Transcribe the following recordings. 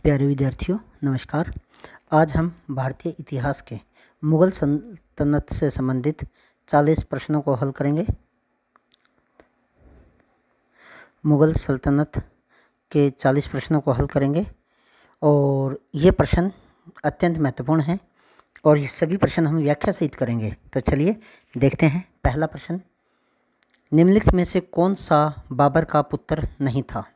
प्यारे विद्यार्थियों नमस्कार। आज हम भारतीय इतिहास के मुग़ल सल्तनत से संबंधित 40 प्रश्नों को हल करेंगे। मुग़ल सल्तनत के 40 प्रश्नों को हल करेंगे और ये प्रश्न अत्यंत महत्वपूर्ण हैं और ये सभी प्रश्न हम व्याख्या सहित करेंगे। तो चलिए देखते हैं। पहला प्रश्न, निम्नलिखित में से कौन सा बाबर का पुत्र नहीं था?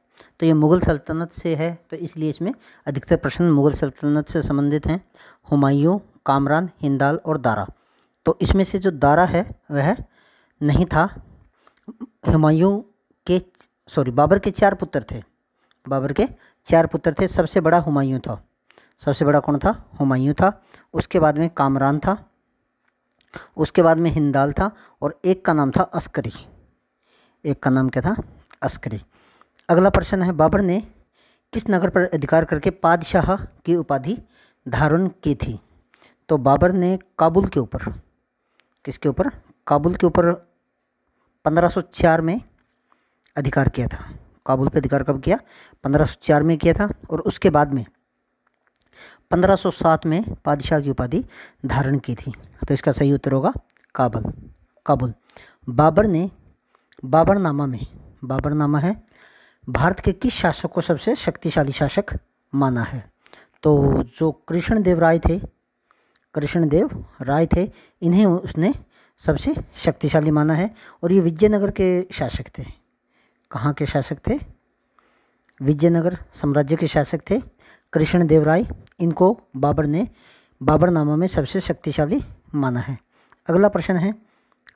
तो ये मुग़ल सल्तनत से है, तो इसलिए इसमें अधिकतर प्रश्न मुग़ल सल्तनत से संबंधित हैं। हुमायूं, कामरान, हिंदाल और दारा। तो इसमें से जो दारा है वह नहीं था। बाबर के 4 पुत्र थे। बाबर के 4 पुत्र थे। सबसे बड़ा हुमायूं था। सबसे बड़ा कौन था? हुमायूं था। उसके बाद में कामरान था, उसके बाद में हिंदाल था और एक का नाम था अस्करी। एक का नाम क्या था? अस्करी। अगला प्रश्न है, बाबर ने किस नगर पर अधिकार करके पादशाह की उपाधि धारण की थी? तो बाबर ने काबुल के ऊपर, किसके ऊपर? काबुल के ऊपर 1504 में अधिकार किया था। काबुल पे अधिकार कब किया? 1504 में किया था और उसके बाद में 1507 में पादशाह की उपाधि धारण की थी। तो इसका सही उत्तर होगा काबुल। बाबर ने बाबरनामा है भारत के किस शासक को सबसे शक्तिशाली शासक माना है? तो जो कृष्णदेव राय थे, इन्हें उसने सबसे शक्तिशाली माना है और ये विजयनगर के शासक थे। कहाँ के शासक थे? विजयनगर साम्राज्य के शासक थे कृष्णदेव राय। इनको बाबर ने बाबरनामा में सबसे शक्तिशाली माना है। अगला प्रश्न है,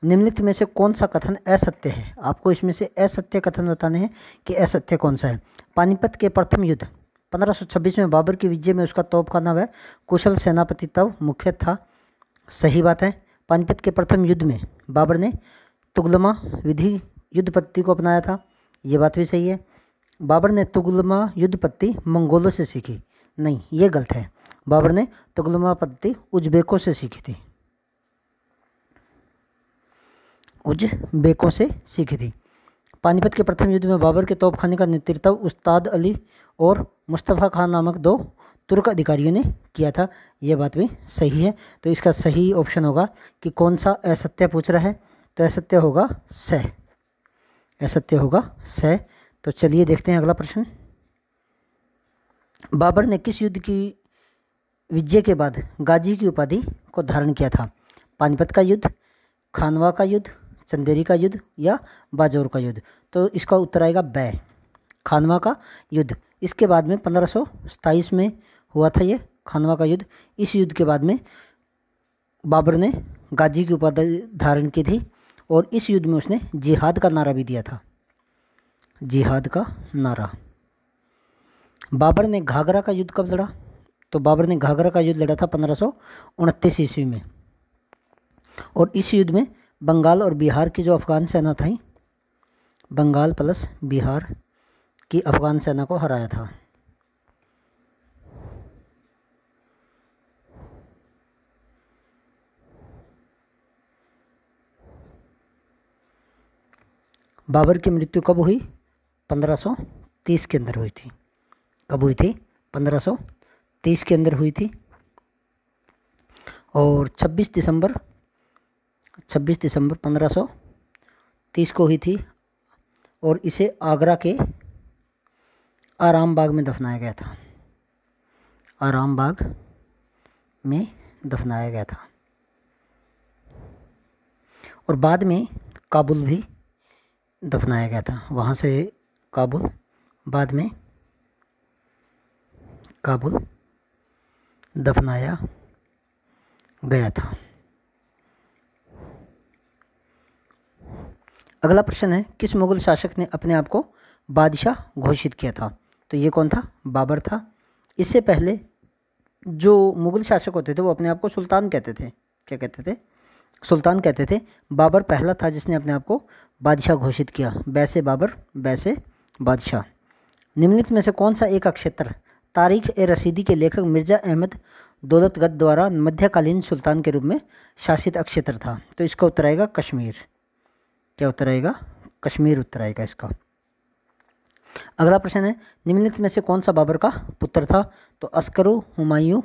निम्नलिखित में से कौन सा कथन असत्य है? आपको इसमें से असत्य कथन बताने हैं कि असत्य कौन सा है। पानीपत के प्रथम युद्ध 1526 में बाबर की विजय में उसका तोपखाना व कुशल सेनापति तब मुख्य था। सही बात है। पानीपत के प्रथम युद्ध में बाबर ने तुगलमा विधि युद्ध पद्धति को अपनाया था। ये बात भी सही है। बाबर ने तुगलमा युद्ध पद्धति मंगोलों से सीखी। नहीं, ये गलत है। बाबर ने तुगलमा पद्धति उज्बेकों से सीखी थी। पानीपत के प्रथम युद्ध में बाबर के तोपखाने का नेतृत्व उस्ताद अली और मुस्तफ़ा खान नामक 2 तुर्क अधिकारियों ने किया था। यह बात भी सही है। तो इसका सही ऑप्शन होगा कि कौन सा असत्य पूछ रहा है? तो असत्य होगा स। तो चलिए देखते हैं अगला प्रश्न। बाबर ने किस युद्ध की विजय के बाद गाजी की उपाधि को धारण किया था? पानीपत का युद्ध, खानवा का युद्ध, चंदेरी का युद्ध या बाजौर का युद्ध? तो इसका उत्तर आएगा ब, खानवा का युद्ध। इसके बाद में 1527 में हुआ था ये खानवा का युद्ध। इस युद्ध के बाद में बाबर ने गाजी की उपाधि धारण की थी और इस युद्ध में उसने जिहाद का नारा भी दिया था। जिहाद का नारा। बाबर ने घाघरा का युद्ध कब लड़ा? तो बाबर ने घाघरा का युद्ध लड़ा था 1529 ईस्वी में और इस युद्ध में बंगाल और बिहार की जो अफ़गान सेना थी, बंगाल प्लस बिहार की अफ़गान सेना को हराया था। बाबर की मृत्यु कब हुई? 1530 के अंदर हुई थी। कब हुई थी? 1530 के अंदर हुई थी और 26 दिसंबर 1530 को हुई थी और इसे आगरा के आराम बाग में दफनाया गया था। आराम बाग में दफनाया गया था और बाद में काबुल भी दफनाया गया था। वहाँ से काबुल, बाद में काबुल दफनाया गया था। अगला प्रश्न है, किस मुग़ल शासक ने अपने आप को बादशाह घोषित किया था? तो ये कौन था? बाबर था। इससे पहले जो मुग़ल शासक होते थे वो अपने आप को सुल्तान कहते थे। क्या कहते थे? सुल्तान कहते थे। बाबर पहला था जिसने अपने आप को बादशाह घोषित किया। बैसे बाबर, बैसे बादशाह। निम्नलिखित में से कौन सा एक अक्षेत्र तारीख ए रसीदी के लेखक मिर्ज़ा अहमद दौलतगत द्वारा मध्यकालीन सुल्तान के रूप में शासित अक्षेत्र था? तो इसका उत्तर आएगा कश्मीर। क्या उत्तर आएगा? कश्मीर उत्तर आएगा इसका। अगला प्रश्न है, निम्नलिखित में से कौन सा बाबर का पुत्र था? तो अस्करू, हुमायूं,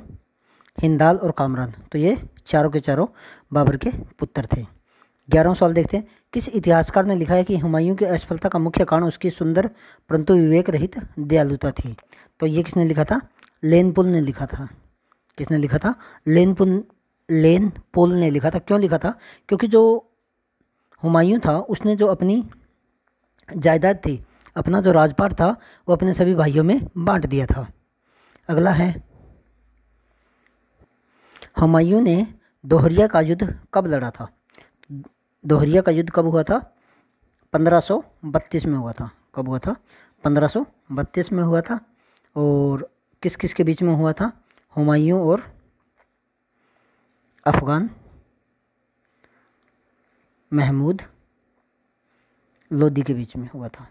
हिंदाल और कामरान। तो ये चारों के चारों बाबर के पुत्र थे। 11वां सवाल देखते हैं, किस इतिहासकार ने लिखा है कि हुमायूं की असफलता का मुख्य कारण उसकी सुंदर परंतु विवेक रहित दयालुता थी? तो ये किसने लिखा था? लेनपोल ने लिखा था। किसने लिखा था? लेनपोल ने लिखा था। क्यों लिखा था? क्योंकि जो हुमायूं था उसने जो अपनी जायदाद थी, अपना जो राजपाट था, वो अपने सभी भाइयों में बांट दिया था। अगला है, हुमायूं ने दोहरिया का युद्ध कब लड़ा था? दोहरिया का युद्ध कब हुआ था? 1532 में हुआ था। कब हुआ था? 1532 में हुआ था। और किस किस के बीच में हुआ था? हुमायूं और अफ़गान महमूद लोदी के बीच में हुआ था।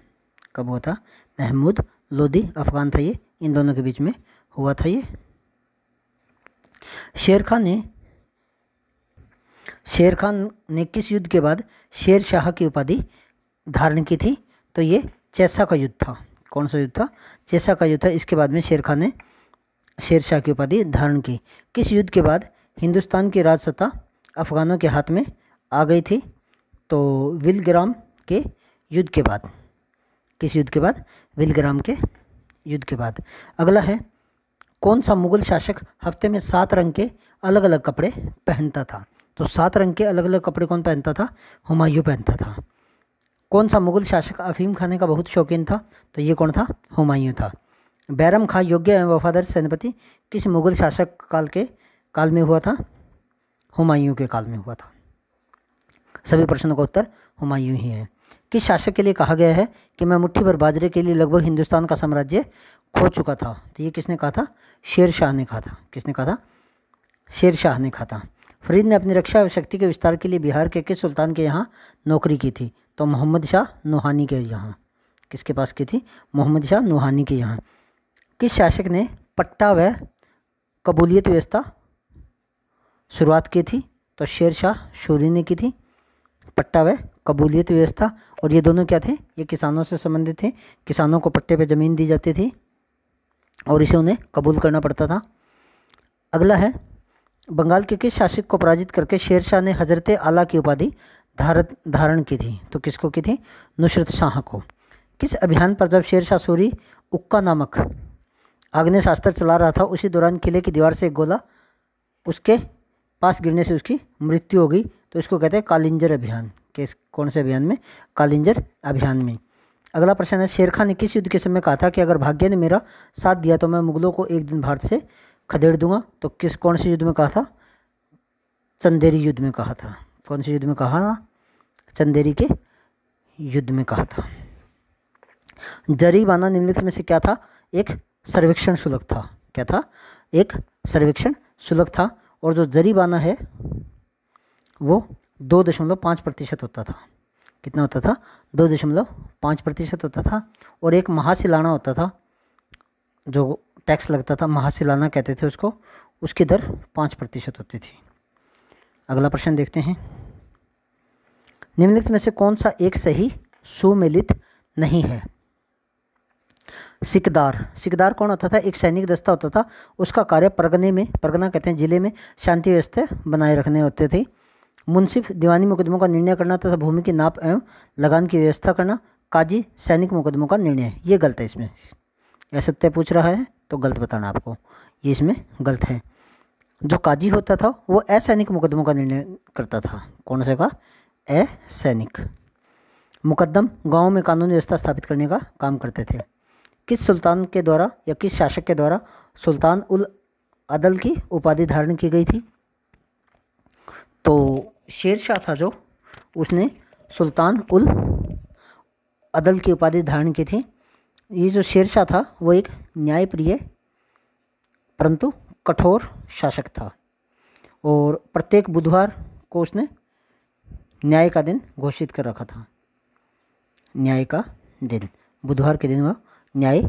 कब हुआ था? महमूद लोदी अफ़गान था ये, इन दोनों के बीच में हुआ था ये। शेर खान ने किस युद्ध के बाद शेर शाह की उपाधि धारण की थी? तो ये चेसा का युद्ध था। कौन सा युद्ध था? चेसा का युद्ध था। इसके बाद में शेर खान ने शेर शाह की उपाधि धारण की। किस युद्ध के बाद हिंदुस्तान की राजसत्ता अफ़गानों के हाथ में आ गई थी? तो विलग्राम के युद्ध के बाद। किस युद्ध के बाद? विलग्राम के युद्ध के बाद। अगला है, कौन सा मुग़ल शासक हफ्ते में 7 रंग के अलग अलग कपड़े पहनता था? तो 7 रंग के अलग अलग कपड़े कौन पहनता था? हुमायूं पहनता था। कौन सा मुग़ल शासक अफीम खाने का बहुत शौकीन था? तो ये कौन था? हुमायूं था। बैरम खां योग्य एवं वफादार सेनापति किस मुग़ल शासक काल में हुआ था? हुमायूं के काल में हुआ था। सभी प्रश्नों का उत्तर हुमायूं ही है। किस शासक के लिए कहा गया है कि मैं मुट्ठी भर बाजरे के लिए लगभग हिंदुस्तान का साम्राज्य खो चुका था? तो ये किसने कहा था? शेर शाह ने कहा था। किसने कहा था? शेर शाह ने कहा था। फरीद ने अपनी रक्षा शक्ति के विस्तार के लिए बिहार के किस सुल्तान के यहाँ नौकरी की थी? तो मोहम्मद शाह नूहानी के यहाँ। किसके पास की थी? मोहम्मद शाह नूहानी के यहाँ। किस शासक ने पट्टा व कबूलियत व्यवस्था शुरुआत की थी? तो शेर शाह सूरी ने की थी। पट्टा व कबूलियत व्यवस्था, और ये दोनों क्या थे? ये किसानों से संबंधित थे। किसानों को पट्टे पे ज़मीन दी जाती थी और इसे उन्हें कबूल करना पड़ता था। अगला है, बंगाल के किस शासक को पराजित करके शेर शाह ने हजरत आला की उपाधि धारण की थी? तो किसको की थी? नुसरत शाह को। किस अभियान पर जब शेर शाह सूरी उक्का नामक आग्नेयास्त्र चला रहा था, उसी दौरान किले की दीवार से एक गोला उसके पास गिरने से उसकी मृत्यु हो गई? तो इसको कहते हैं कालिंजर अभियान। किस कौन से अभियान में? कालिंजर अभियान में। अगला प्रश्न है, शेर खान ने किस युद्ध के समय कहा था कि अगर भाग्य ने मेरा साथ दिया तो मैं मुगलों को एक दिन भारत से खदेड़ दूंगा? तो कौन से युद्ध में कहा था? चंदेरी युद्ध में कहा था। कौन से युद्ध में कहा था? चंदेरी के युद्ध में कहा था। जरीबाना निम्नलिखित में से क्या था? एक सर्वेक्षण शुल्क था। क्या था? एक सर्वेक्षण शुल्क था। और जो जरीबाना है वो 2.5% होता था। कितना होता था? 2.5% होता था। और एक महासिलाना होता था, जो टैक्स लगता था, महासिलाना कहते थे उसको, उसकी दर 5% होती थी। अगला प्रश्न देखते हैं, निम्नलिखित में से कौन सा एक सही सुमेलित नहीं है? सिकदार कौन होता था? एक सैनिक दस्ता होता था। उसका कार्य परगना कहते हैं जिले में शांति व्यवस्था बनाए रखने होते थे। मुंसिफ दीवानी मुकदमों का निर्णय करना तथा भूमि की नाप एवं लगान की व्यवस्था करना। काजी सैनिक मुकदमों का निर्णय। ये गलत है। इसमें असत्य पूछ रहा है तो गलत बताना आपको, ये इसमें गलत है। जो काजी होता था वो असैनिक मुकदमों का निर्णय करता था। कौन सा का? असैनिक। मुकद्दम गाँव में कानून व्यवस्था स्थापित करने का काम करते थे। किस सुल्तान के द्वारा या किस शासक के द्वारा सुल्तान उल अदल की उपाधि धारण की गई थी? तो शेर शाह था जो, उसने सुल्तान उल अदल की उपाधि धारण की थी। ये जो शेर शाह था वो एक न्यायप्रिय परंतु कठोर शासक था और प्रत्येक बुधवार को उसने न्याय का दिन घोषित कर रखा था। न्याय का दिन, बुधवार के दिन वह न्याय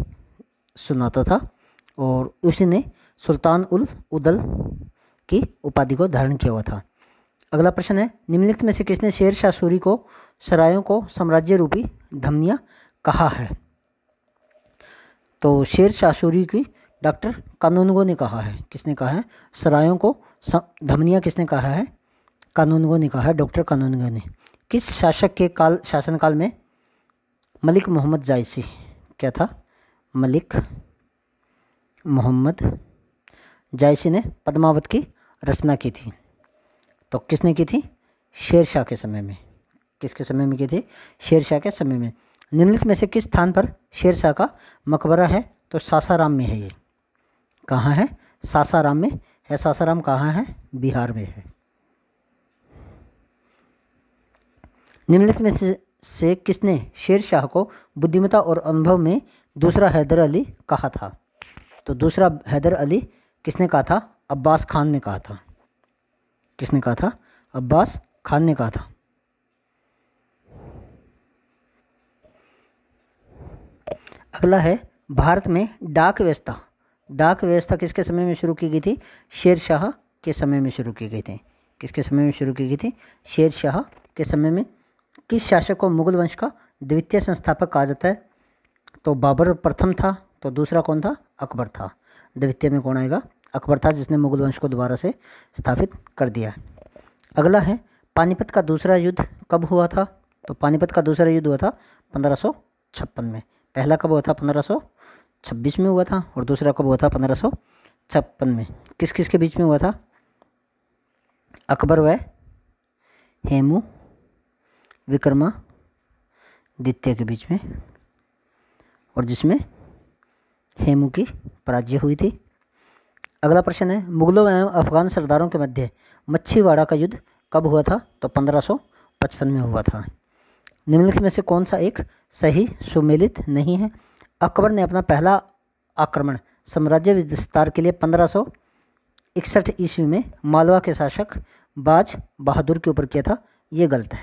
सुनाता था और उसी ने सुल्तान उल उदल की उपाधि को धारण किया हुआ था। अगला प्रश्न है, निम्नलिखित में से किसने शेर शाह सूरी को सरायों को साम्राज्य रूपी धमनियाँ कहा है? तो शेर शाह सूरी की डॉक्टर कानूनगो ने कहा है। किसने कहा है? सरायों को धमनियाँ किसने कहा है? कानूनगो ने कहा है, डॉक्टर कानूनगो ने। किस शासक के शासनकाल में मलिक मोहम्मद जायसी, क्या था? मलिक मोहम्मद जायसी ने पद्मावत की रचना की थी। तो किसने की थी? शेर शाह के समय में। किसके समय में की थी? शेर शाह के समय में। निम्नलिखित में से किस स्थान पर शेर शाह का मकबरा है? तो सासाराम में है। ये कहाँ है? सासाराम में है। सासाराम कहाँ है? बिहार में है। निम्नलिखित में से किसने शेर शाह को बुद्धिमत्ता और अनुभव में दूसरा हैदर अली कहा था? तो दूसरा हैदर अली किसने कहा था? अब्बास खान ने कहा था। किसने कहा था? अब्बास खान ने कहा था। अगला है भारत में डाक व्यवस्था। डाक व्यवस्था किसके समय में शुरू की गई थी? शेर शाह के समय में शुरू की गई थी। किसके समय में शुरू की गई थी? शेर शाह के समय में। किस शासक को मुगल वंश का द्वितीय संस्थापक कहा जाता है? तो बाबर प्रथम था। तो दूसरा कौन था? अकबर था। द्वितीय में कौन आएगा? अकबर था, जिसने मुगल वंश को दोबारा से स्थापित कर दिया। अगला है पानीपत का दूसरा युद्ध कब हुआ था? तो पानीपत का दूसरा युद्ध हुआ था 1556 में। पहला कब हुआ था? 1526 में हुआ था। और दूसरा कब हुआ था? 1556 में। किस किस के बीच में हुआ था? अकबर व हेमू विक्रमादित्य के बीच में, और जिसमें हेमू की पराजय हुई थी। अगला प्रश्न है मुगलों एवं अफगान सरदारों के मध्य मच्छीवाड़ा का युद्ध कब हुआ था? तो 1555 में हुआ था। निम्नलिखित में से कौन सा एक सही सुमेलित नहीं है? अकबर ने अपना पहला आक्रमण साम्राज्य विस्तार के लिए 1561 ईस्वी में मालवा के शासक बाज बहादुर के ऊपर किया था। ये गलत है।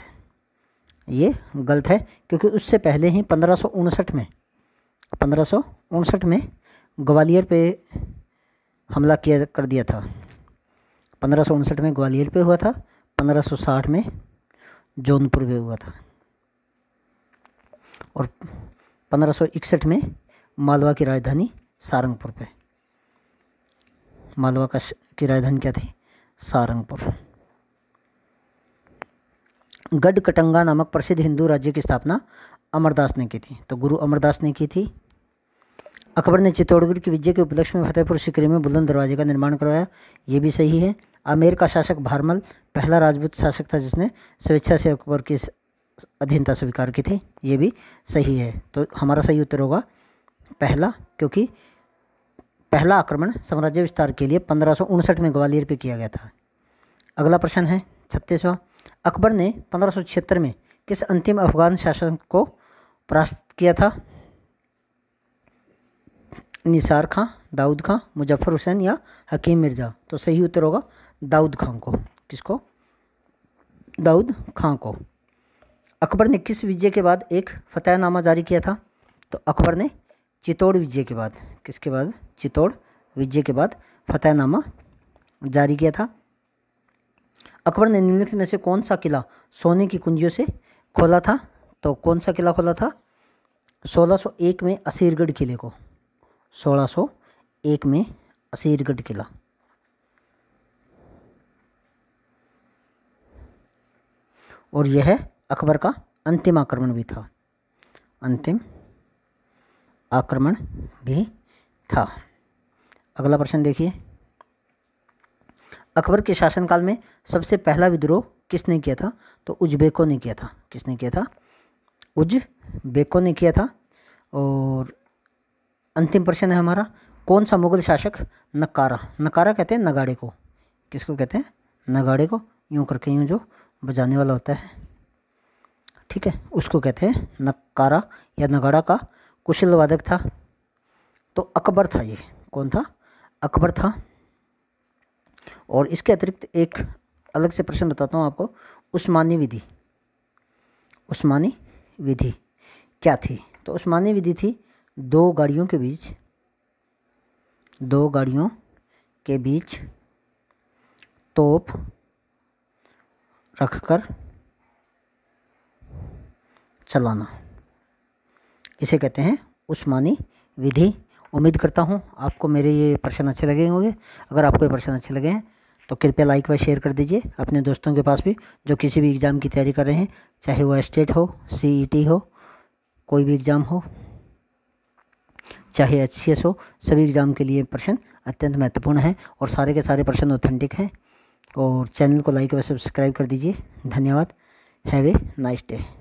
ये गलत है क्योंकि उससे पहले ही 1559 में ग्वालियर पे हमला कर दिया था। 1559 में ग्वालियर पे हुआ था। 1560 में जौनपुर पे हुआ था। और 1561 में मालवा की राजधानी सारंगपुर पे। मालवा की राजधानी क्या थी? सारंगपुर। गढ़कटंगा नामक प्रसिद्ध हिंदू राज्य की स्थापना अमरदास ने की थी। तो गुरु अमरदास ने की थी। अकबर ने चित्तौड़गढ़ की विजय के उपलक्ष्य में फतेहपुर सीकरी में बुलंद दरवाजे का निर्माण करवाया। ये भी सही है। आमेर का शासक भारमल पहला राजपूत शासक था जिसने स्वेच्छा से अकबर की अधीनता स्वीकार की थी। ये भी सही है। तो हमारा सही उत्तर होगा पहला, क्योंकि पहला आक्रमण साम्राज्य विस्तार के लिए 1559 में ग्वालियर पे किया गया था। अगला प्रश्न है 36वां। अकबर ने 1576 में किस अंतिम अफगान शासक को परास्त किया था? निसार खां, दाऊद खां, मुजफ्फर हुसैन या हकीम मिर्ज़ा? तो सही उत्तर होगा दाऊद खां को। किसको? दाऊद खां को। अकबर ने किस विजय के बाद एक फतेहनामा जारी किया था? तो अकबर ने चित्तौड़ विजय के बाद। किसके बाद? चित्तौड़ विजय के बाद फतेहनामा जारी किया था। अकबर ने निम्नलिखित में से कौन सा किला सोने की कुंजियों से खोला था? तो कौन सा किला खोला था? 1601 में असीरगढ़ किले को। 1601 में असीरगढ़ किला। और यह अकबर का अंतिम आक्रमण भी था। अंतिम आक्रमण भी था। अगला प्रश्न देखिए। अकबर के शासनकाल में सबसे पहला विद्रोह किसने किया था? तो उज्बेकों ने किया था। किसने किया था? उज्बेकों ने किया था। और अंतिम प्रश्न है हमारा, कौन सा मुगल शासक नकारा, नकारा कहते हैं नगाड़े को। किसको कहते हैं? नगाड़े को। यूँ करके यूँ जो बजाने वाला होता है, ठीक है, उसको कहते हैं नकारा या नगाड़ा का कुशल वादक था। तो अकबर था। ये कौन था? अकबर था। और इसके अतिरिक्त एक अलग से प्रश्न बताता हूँ आपको। उस्मानी विधि, उस्मानी विधि क्या थी? तो उस्मानी विधि थी दो गाड़ियों के बीच तोप रखकर चलाना। इसे कहते हैं उस्मानी विधि। उम्मीद करता हूँ आपको मेरे ये प्रश्न अच्छे लगे होंगे। अगर आपको ये प्रश्न अच्छे लगे हैं तो कृपया लाइक व शेयर कर दीजिए अपने दोस्तों के पास भी, जो किसी भी एग्ज़ाम की तैयारी कर रहे हैं, चाहे वो स्टेट हो, CET हो, कोई भी एग्ज़ाम हो, चाहे HCS हो। सभी एग्ज़ाम के लिए प्रश्न अत्यंत महत्वपूर्ण हैं और सारे के सारे प्रश्न ऑथेंटिक हैं। और चैनल को लाइक व सब्सक्राइब कर दीजिए। धन्यवाद। Have a nice day.